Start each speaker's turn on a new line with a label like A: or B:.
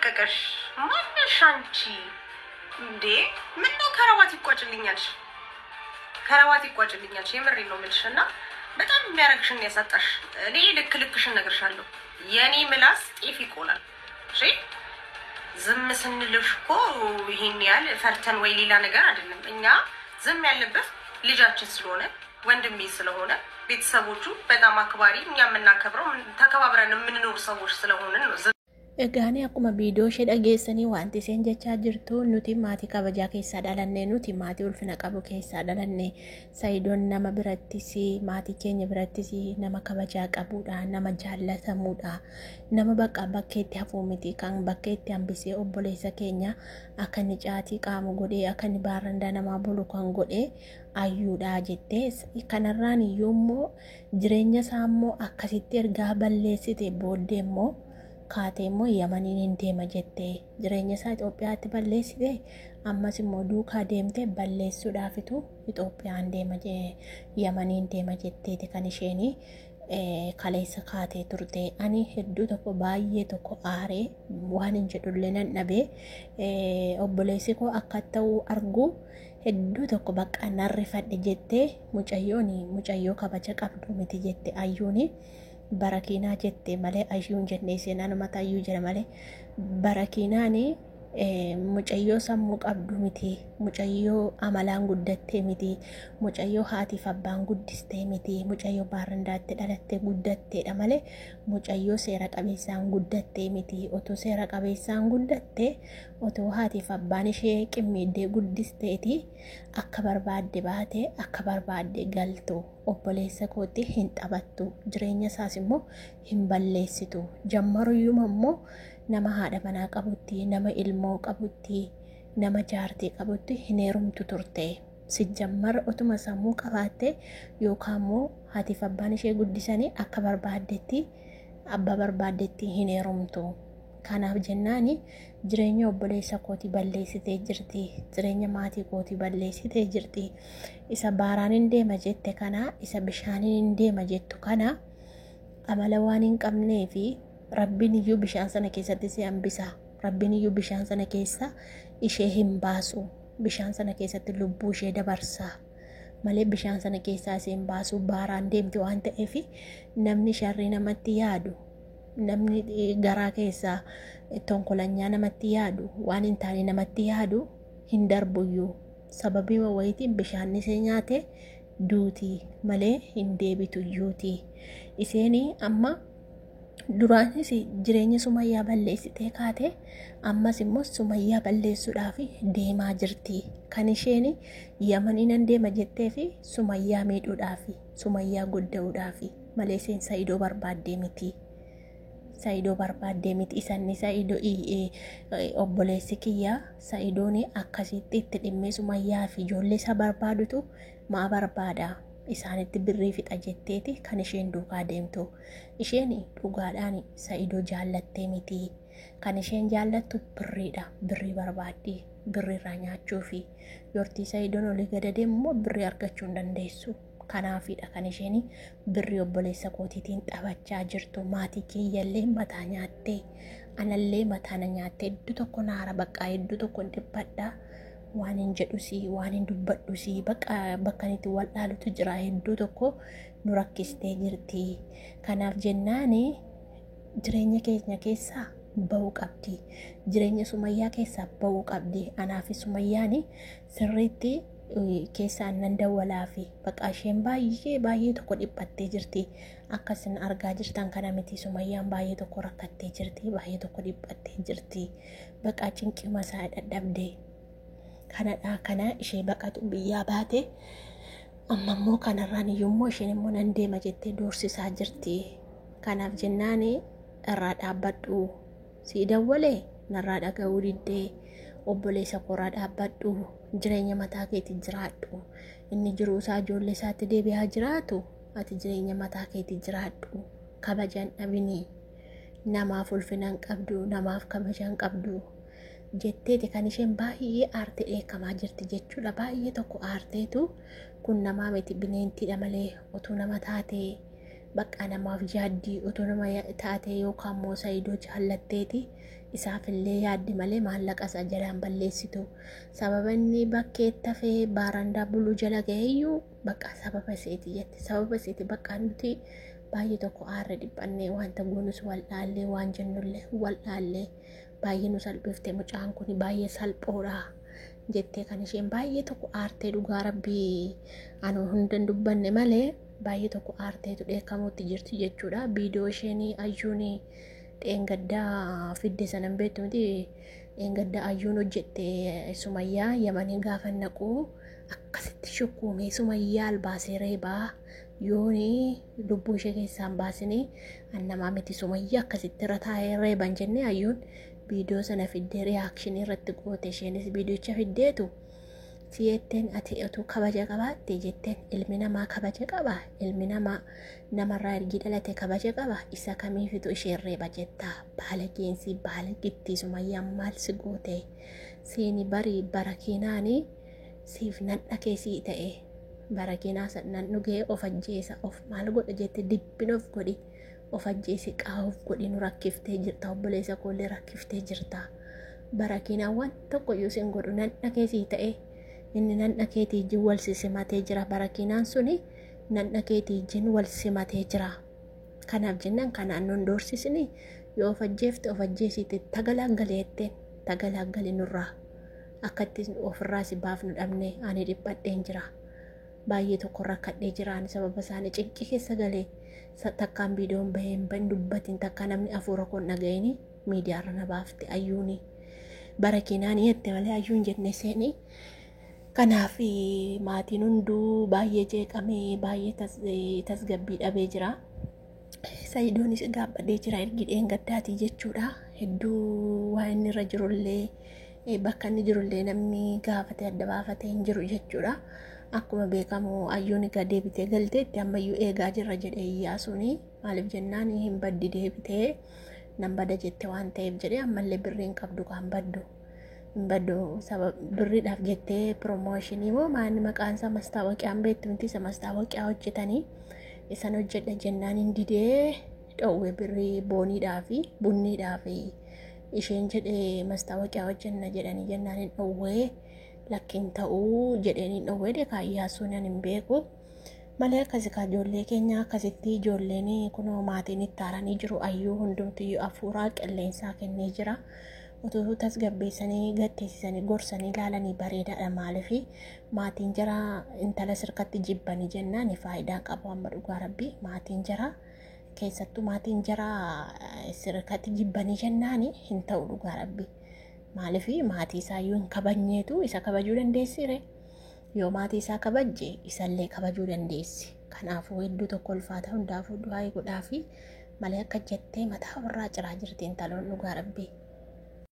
A: ለቀቀሽ ማነሽ አንቺ እንዴ? ምን ነው ከረባት ይቋጭልኛልሽ? ከረባት ይቋጭልኛልሽ? የምሬን ነው የምልሽና በጣም የሚያረግሽን ያሳጣሽ። እኔ ልክልክሽን ነግርሻለሁ። የኔ ምላስ ጤፍ ይቆላል። እሺ ዝም ስንልሽ እኮ ይሄን ያህል ፈርተን ወይ ሌላ ነገር አይደለም። እኛ ዝም ያለበት ልጃችን ስለሆነ ወንድሜ ስለሆነ ቤተሰቦቹ በጣም አክባሪ እኛ የምናከብረው ተከባብረን የምንኖር ሰዎች ስለሆንን ነው።
B: Egaani akkuma viidiyoo ishee dhageessanii wanti isheen jechaa jirtu nuti maatii kabajaa keessaa dhalanne nuti maatii ulfina qabu keessaa dhalanne Sayidoon nama birattis maatii keenya birattis nama kabajaa qabudha nama jaallatamuudha nama bakkeetti hafuu miti kan bakkeetti hambisee obboleessa keenya akka inni caatii qaamu godhee akka inni baarrandaa namaa bulu kan godhee ayyuudha jettee kanarraan iyyuu immoo jireenya isaa immoo akkasitti ergaa balleessite booddee immoo kaatee immoo Yamaniin hin deema jettee jireenya isaa Itoophiyaatti balleessite ammas immoo duukaa deemtee balleessuudhaafitu Itoophiyaan deema Yamaniin deema jetteeti kan isheen kaleessa kaatee turte. Ani hedduu tokko baay'ee tokko aaree waan hin jedhullee nan dhabee obboleessi koo akka ta'u argu hedduu tokko bakka narrifadhe jettee mucayyoo kabaja qabdu miti jette ayyuuni. Barakiinaa jette malee ayyuun jennee seenaan mata ayyuu jira malee barakiinaani mucayyoo sammuu qabdu miti mucayyoo amalaan guddattee miti mucayyoo haatiif abbaan guddistee miti mucayyoo baarrandaatti dhalattee guddatteedha malee mucayyoo seera qabeessaan guddattee miti otoo seera qabeessaan guddattee otoo haatiif abbaan ishee qimmiiddee guddisteeti akka barbaadde baatee akka barbaadde galtu obboleessa kootti hin taphattu jireenya isaas immoo hin balleessitu jammaruyyuma immoo nama haadha manaa qabutti nama ilmoo qabutti nama jaartii qabutti hin heerumtu turte sijjammar otuma sammuu qabaatte yookaan immoo haatiif abbaan ishee guddisanii akka barbaaddetti abba barbaaddetti hin heerumtu. Kanaaf jennaani jireenya obboleessa kootii balleessitee jirti jireenya maatii kootii balleessitee jirti isa baaraan hin deema jette kana isa bishaaniin hin deema jettu kana amala waan hin qabnee fi Rabbiin iyyuu bishaan sana keessatti si hambisa Rabbiin iyyuu bishaan sana keessa ishee hin baasu bishaan sana keessatti lubbuu ishee dabarsa malee bishaan sana keessaa si hin baasu baaraan deemti waan ta'eef namni sharrii namatti yaadu namni garaa keessaa tonkolanyaa namatti yaadu waan hin taane namatti yaadu hin darbuyyuu sababii wayitiin bishaan ishee nyaate duuti malee hin deebituyyuuti isheen amma duraanis jireenya Sumayyaa balleessitee kaate ammas immoo Sumayyaa balleessuudhaaf deemaa jirti kan isheen Yamaniin deema jettee fi Sumayyaa miidhuudhaaf Sumayyaa gudda'uudhaaf malee isheen Sayidoo barbaaddee miti. Sayidoo barbaaddee miti isanni Sayidoo obboleessi kiyyaa Sayidoon akkasitti itti dhimmee Sumayyaa fi ijoollee isa barbaadutu maa barbaada isaanitti birrii fixa jetteeti kan isheen duukaa deemtu isheen dhugaadhaan Sayidoo jaallattee miti kan isheen jaallattu birriidha birrii barbaaddi birriirraa nyaachuu fi yortii Sayidoon olii gada deemu birrii argachuu hin dandeessu. Kanaafidha kan isheen birrii obboleessa kootiitiin taphachaa jirtu maatii kiyyallee mataa nyaattee anallee mataa na nyaattee hedduu tokko naara bakka hedduu tokko dhibbadha waan hin jedhusi waan hin dubbadhusi bakka itti wal dhaalutu jira hedduu tokko nu rakkistee jirti. Kanaaf jennaani jireenya keenya keessaa ba'uu qabdi jireenya Sumayyaa keessaa ba'uu qabdi anaafi Sumayyaan sirriitti keessaan nan dawwalaa fi bakka isheen baay'ee tokko dhiphattee jirti akkasin argaa jirtan kana miti Sumayyaan baay'ee tokko rakkattee jirti baay'ee tokko dhiphattee jirti bakka cinqima isaa dadhabdee kana ishee baqatu biyyaa baate amma immoo kanarraan iyyuu isheen immoo nan deema jettee doorsisaa jirti. Kanaaf jennaani irraa dhaabbadhu si dawwalee narraa dhaga'uu diddee obboleessa koraa dhaabbadhu jireenya mataa keetii jiraadhu inni jiruu isaa ijoollee isaatti deebi'aa jiraatu ati jireenya mataa keetii jiraadhu kabajaan dhabinii namaaf ulfinaan qabdu namaaf kabajaan qabdu jetteeti kan isheen baay'ee aartee dheekkamaa jirti jechuudha baay'ee tokko aarteetu kun namaa miti bineentiidha malee otoo nama taatee bakka namaaf jaaddii otoo nama taatee yookaan immoo Sayidoo jaallatteeti isaafillee yaaddi malee maallaqa isa jalaan balleessitu. Sababa inni bakkeetti hafee baarandaa buluu jala gaheeyyuu bakka sababa iseeti jette. Sababa iseeti bakka nuti baay'ee tokko aarre dhiphannee wanta goonus waldhaallee waan jennullee waldhaallee baay'ee nu salphifte mucaan kun baay'ee salphoodha jettee kan isheen baay'ee tokko aartee dhugaa rabbii anu hundan dubbanne malee baay'ee tokko aarteetu dheekkamuutti jirti jechuudha. Viidiyoo isheen ayyuun dheengaddaa fidde sanan beektu miti dheengaddaa ayyuun hojjette Sumayyaa Yamanii gaafa naqu akkasitti shukkuumee Sumayyaa albaasee reebaa yooni lubbuu ishee keessaan baasanii annamaa miti Sumayyaa akkasitti irra taa'ee reeban jennee ayyuun viidiyoo sana fiddee reaakshinii irratti goote. Isheenis viidiyoocha fiddeetu si'etteen ati utuu kabaja qabaatte jetteen ilmi namaa kabaja qaba, ilmi namaa namarraa ergi dhalate kabaja qaba, isa kamiifitu isheen reeba jettaa baalageensi baalagittii Sumayyaan maal si goote seeni barii barakiinaanii siif nan dhakeesii ta'e barakiinaa nan dhugee of ajjeesa of maal godha jette dibbin of godhi of ajjeesi qaa'uuf godhi nu rakkiftee jirta obboleessa koollee rakkiftee jirta barakiinaa waan tokko iyyuu sin godhu nan dhakeesii ta'e inni nan dhakeetii ijjiin wal simatee jira barakiinaan suni nan dhakeetii ijjiin wal simatee jira. Kanaaf jennaan kanaan nun doorsisni yoo of ajjeefte of ajjeesiitti tagalaggaleetteen tagalaggali nurraa akkatti ofirraa si baafnu dhabne ani dhiphadheen jira. Baay'ee tokko rakkadhee jiraan sababa isaanii cinqii keessa galee takkaan viidiyoon baheen ban dubbatiin takka namni afuura kun dhaga'ini miidiyaarra na baafte ayyuuni barakiinaan jette malee ayyuun jenne seeni. Kanaaf maatiin hunduu baay'ee jeeqamee baay'ee tasgabbii dhabee jira. Saayidoonis gaabbadhee jira ergi dheengaddaatii jechuudha. Hedduu waan inni irra jirullee bakka inni jirullee namni gaafate adda baafatee hin jiru jechuudha. Akkuma beekamu ayyuun egaa deebitee galteetti ammayyuu eegaa jirra jedhee Iyyaasuuni maaliif jennaan hin baddi deebitee nan bada jette waan ta'eef jedhee ammallee birriin qabdu kan baddu sabab birriidhaaf jettee promooshinii moo maanni maqaan isaa mastaawoqiyaan beektu miti isa mastaawoqiyaa hojjetanii isan hojjedha jennaan hin didee dhowwe birrii booniidhaafi bunniidhaafi isheen jedhee mastaawoqiyaa hojjenna jedhanii jennaan hin dhowwee lakkiin ta'uu jedhanii hin dhowwee deekaa Iyyaasuun hin beeku malee akkasi ka ijoollee keenya akkasitti ijoolleen kunoo maatiin itti aaranii jiru ayyuu hundumtiyyuu afuuraa qilleensaa kennee jira. Utuu tasgabbeessanii gatteessisanii gorsanii ilaalanii bareedaadha maaliifi maatiin jara intala sirkatti jibbanii jennaan faayidaa qabu amma dhugaa rabbii maatiin jara keessattuu maatiin jara sirkatti jibbanii jennaan hin ta'u dhugaa rabbii maaliifi maatii isaayyuu hin kabajneetu isa kabajuu dandeessire yoo maatii isaa kabajje isallee kabajuu dandeessi. Kanaafuu hedduu tokko ulfaata hundaafuu du'aa godhaafi malee akka jettee mataa irraa ciraa jirti intaloon dhugaa rabbii.